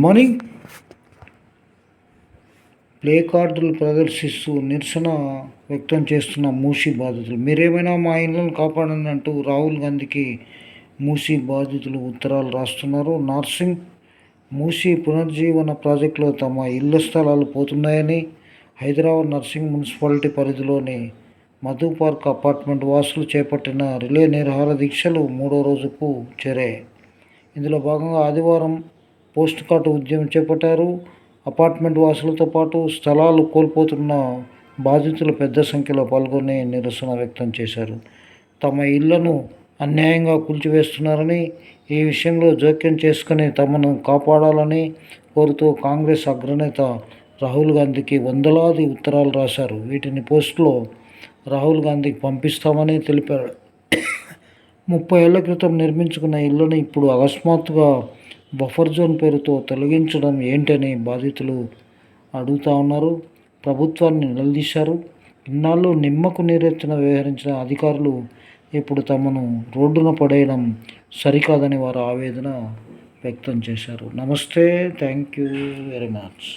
Morning play కార్డులు ప్రదర్శిస్తూ నిరసన వ్యక్తం చేస్తున్న మూసీ బాధితులు. మీరేమైనా మా ఇళ్లను కాపాడండి అంటూ రాహుల్ గాంధీకి మూసీ బాధితులు ఉత్తరాలు రాస్తున్నారు. నార్సింగ్ మూసీ పునర్జీవన ప్రాజెక్టులో తమ ఇళ్ల స్థలాలు పోతున్నాయని హైదరాబాద్ నర్సింగ్ మున్సిపాలిటీ పరిధిలోని మధు పార్క్ అపార్ట్మెంట్ వాసులు చేపట్టిన రిలే నిరాహార దీక్షలు 3వ రోజుకు చేరాయి. ఇందులో భాగంగా ఆదివారం పోస్ట్ కార్డు ఉద్యమం చేపట్టారు. అపార్ట్మెంట్ వాసులతో పాటు స్థలాలు కోల్పోతున్న బాధితులు పెద్ద సంఖ్యలో పాల్గొని నిరసన వ్యక్తం చేశారు. తమ ఇళ్లను అన్యాయంగా కూల్చివేస్తున్నారని, ఈ విషయంలో జోక్యం చేసుకుని తమను కాపాడాలని కోరుతూ కాంగ్రెస్ అగ్రనేత రాహుల్ గాంధీకి వందలాది ఉత్తరాలు రాశారు. వీటిని పోస్టులో రాహుల్ గాంధీకి పంపిస్తామని తెలిపారు. 30 ఏళ్ల క్రితం నిర్మించుకున్న ఇళ్లను ఇప్పుడు అకస్మాత్తుగా బఫర్ జోన్ పేరుతో తొలగించడం ఏంటని బాధితులు అడుగుతా ఉన్నారు. ప్రభుత్వాన్ని నిలదీశారు. ఇన్నాళ్ళు నిమ్మకు నీరెత్తిన వ్యవహరించిన అధికారులు ఇప్పుడు తమను రోడ్డున పడేయడం సరికాదని వారు ఆవేదన వ్యక్తం చేశారు. నమస్తే, థ్యాంక్ యూ వెరీ మచ్.